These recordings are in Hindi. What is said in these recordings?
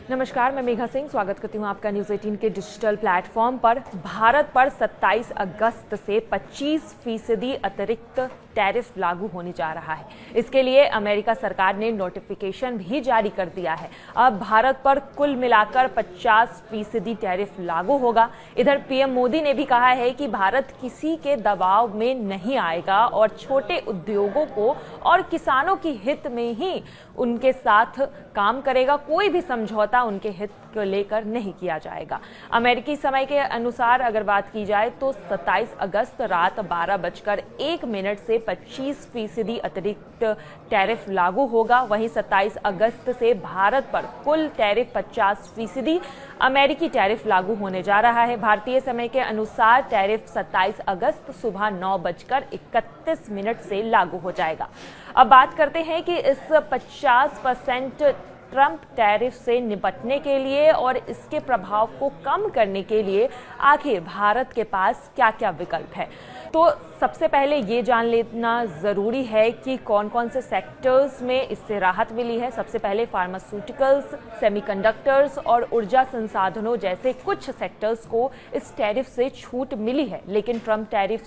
नमस्कार, मैं मेघा सिंह स्वागत करती हूं आपका न्यूज़ 18 के डिजिटल प्लेटफॉर्म पर। भारत पर 27 अगस्त से 25% अतिरिक्त टैरिफ लागू होने जा रहा है। इसके लिए अमेरिका सरकार ने नोटिफिकेशन भी जारी कर दिया है। अब भारत पर कुल मिलाकर 50% टैरिफ लागू होगा। इधर पीएम मोदी ने भी कहा है कि भारत किसी के दबाव में नहीं आएगा और छोटे उद्योगों को और किसानों के हित में ही उनके साथ काम करेगा। कोई भी समझौता उनके हित को लेकर नहीं किया जाएगा। अमेरिकी समय के अनुसार अगर बात की जाए तो 27 अगस्त रात 12:01 से 25% अतिरिक्त टैरिफ लागू होगा। वहीं 27 अगस्त से भारत पर कुल टैरिफ 50% अमेरिकी टैरिफ लागू होने जा रहा है। भारतीय समय के अनुसार टैरिफ 27 अगस्त सुबह 9:31 से लागू हो जाएगा। अब बात करते हैं कि इस 50% ट्रंप टैरिफ से निपटने के लिए और इसके प्रभाव को कम करने के लिए आखिर भारत के पास क्या क्या विकल्प है। तो सबसे पहले ये जान लेना जरूरी है कि कौन कौन से सेक्टर्स में इससे राहत मिली है। सबसे पहले फार्मास्यूटिकल्स, सेमीकंडक्टर्स और ऊर्जा संसाधनों जैसे कुछ सेक्टर्स को इस टैरिफ से छूट मिली है, लेकिन ट्रंप टैरिफ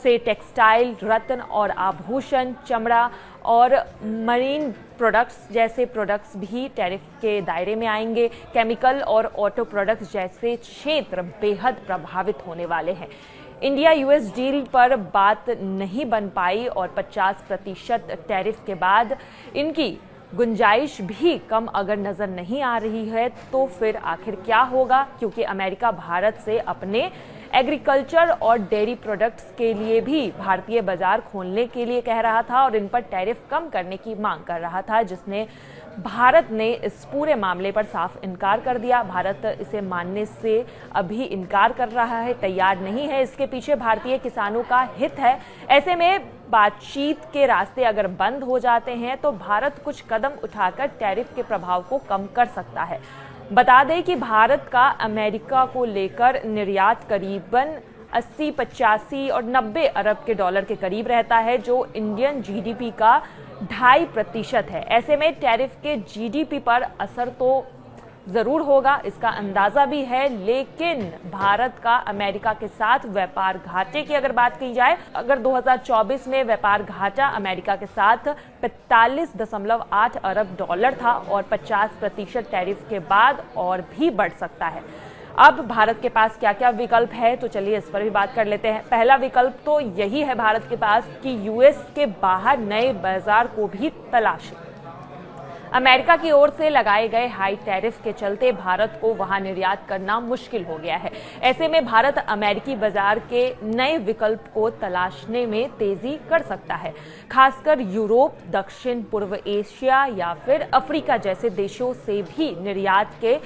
से टेक्सटाइल, रत्न और आभूषण, चमड़ा और मरीन प्रोडक्ट्स जैसे प्रोडक्ट्स भी टैरिफ के दायरे में आएंगे। केमिकल और ऑटो प्रोडक्ट्स जैसे क्षेत्र बेहद प्रभावित होने वाले हैं। इंडिया यूएस डील पर बात नहीं बन पाई और 50% टैरिफ के बाद इनकी गुंजाइश भी कम अगर नजर नहीं आ रही है तो फिर आखिर क्या होगा, क्योंकि अमेरिका भारत से अपने एग्रीकल्चर और डेयरी प्रोडक्ट्स के लिए भी भारतीय बाजार खोलने के लिए कह रहा था और इन पर टैरिफ कम करने की मांग कर रहा था, जिसने भारत ने इस पूरे मामले पर साफ इनकार कर दिया। भारत इसे मानने से अभी इनकार कर रहा है, तैयार नहीं है। इसके पीछे भारतीय किसानों का हित है। ऐसे में बातचीत के रास्ते अगर बंद हो जाते हैं तो भारत कुछ कदम उठाकर टैरिफ के प्रभाव को कम कर सकता है। बता दें कि भारत का अमेरिका को लेकर निर्यात करीबन 80, 85 और 90 अरब के डॉलर के करीब रहता है, जो इंडियन जीडीपी का 2.5% है। ऐसे में टैरिफ के जीडीपी पर असर तो जरूर होगा, इसका अंदाजा भी है, लेकिन भारत का अमेरिका के साथ व्यापार घाटे की अगर बात की जाए, अगर 2024 में व्यापार घाटा अमेरिका के साथ 45.8 अरब डॉलर था और 50% टैरिफ के बाद और भी बढ़ सकता है। अब भारत के पास क्या क्या विकल्प है, तो चलिए इस पर भी बात कर लेते हैं। पहला विकल्प तो यही है भारत के पास कि यूएस के बाहर नए बाजार को भी तलाशें। अमेरिका की ओर से लगाए गए हाई टैरिफ के चलते भारत को वहां निर्यात करना मुश्किल हो गया है। ऐसे में भारत अमेरिकी बाजार के नए विकल्प को तलाशने में तेजी कर सकता है। खासकर यूरोप, दक्षिण पूर्व एशिया या फिर अफ्रीका जैसे देशों से भी निर्यात के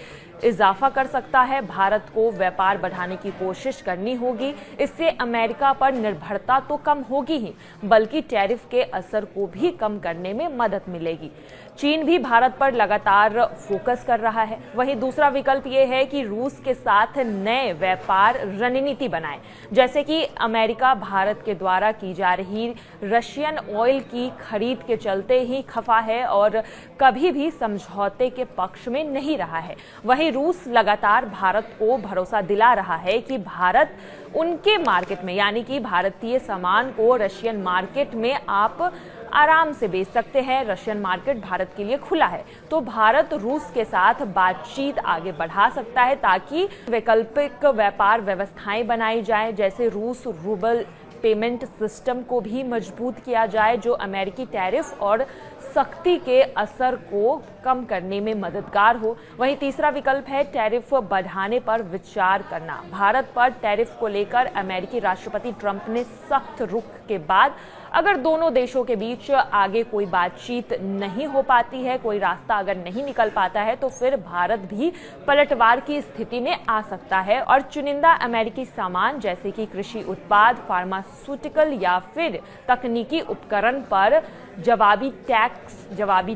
इजाफा कर सकता है। भारत को व्यापार बढ़ाने की कोशिश करनी होगी। इससे अमेरिका पर निर्भरता तो कम होगी ही, बल्कि टैरिफ के असर को भी कम करने में मदद मिलेगी। चीन भी भारत पर लगातार फोकस कर रहा है। वहीं दूसरा विकल्प ये है कि रूस के साथ नए व्यापार रणनीति बनाएं, जैसे कि अमेरिका भारत के द्वारा की जा रही रशियन ऑयल की खरीद के चलते ही खफा है और कभी भी समझौते के पक्ष में नहीं रहा है। वहीं रूस लगातार भारत को भरोसा दिला रहा है कि भारत उनके मार्केट में, यानी कि भारतीय सामान को रशियन मार्केट में आप आराम से बेच सकते हैं। रशियन मार्केट भारत के लिए खुला है, तो भारत रूस के साथ बातचीत आगे बढ़ा सकता है ताकि वैकल्पिक व्यापार व्यवस्थाएं बनाई जाए, जैसे रूस रूबल पेमेंट सिस्टम को भी मजबूत किया जाए, जो अमेरिकी टैरिफ और सख्ती के असर को कम करने में मददगार हो। वहीं तीसरा विकल्प है टैरिफ बढ़ाने पर विचार करना। भारत पर टैरिफ को लेकर अमेरिकी राष्ट्रपति ट्रंप ने सख्त रुख के बाद अगर दोनों देशों के बीच आगे कोई बातचीत नहीं हो पाती है, कोई रास्ता अगर नहीं निकल पाता है, तो फिर भारत भी पलटवार की स्थिति में आ सकता है और चुनिंदा अमेरिकी सामान जैसे कि कृषि उत्पाद, फार्मास्यूटिकल या फिर तकनीकी उपकरण पर जवाबी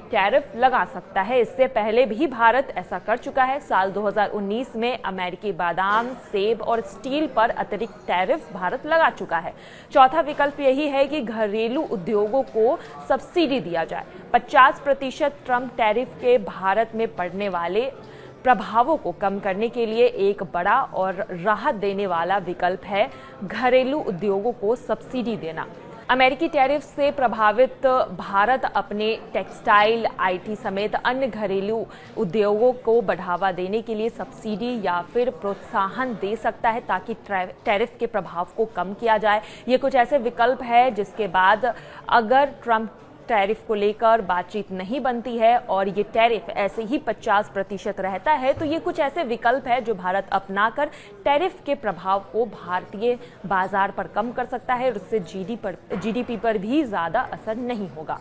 टैरिफ लगा सकता है। इससे पहले भी भारत ऐसा कर चुका है। साल 2019 में अमेरिकी बादाम, सेब और स्टील पर अतिरिक्त टैरिफ भारत लगा चुका है। चौथा विकल्प यही है कि घरेलू उद्योगों को सब्सिडी दिया जाए। 50% ट्रंप टैरिफ के भारत में पड़ने वाले प्रभावों को कम करने के लिए एक बड़ा और राहत देने वाला विकल्प है घरेलू उद्योगों को सब्सिडी देना। अमेरिकी टैरिफ से प्रभावित भारत अपने टेक्सटाइल, आईटी समेत अन्य घरेलू उद्योगों को बढ़ावा देने के लिए सब्सिडी या फिर प्रोत्साहन दे सकता है ताकि टैरिफ के प्रभाव को कम किया जाए। ये कुछ ऐसे विकल्प है जिसके बाद अगर ट्रंप टैरिफ को लेकर बातचीत नहीं बनती है और ये टैरिफ ऐसे ही 50% रहता है, तो ये कुछ ऐसे विकल्प है जो भारत अपनाकर टैरिफ के प्रभाव को भारतीय बाजार पर कम कर सकता है और उससे जीडीपी पर भी ज्यादा असर नहीं होगा।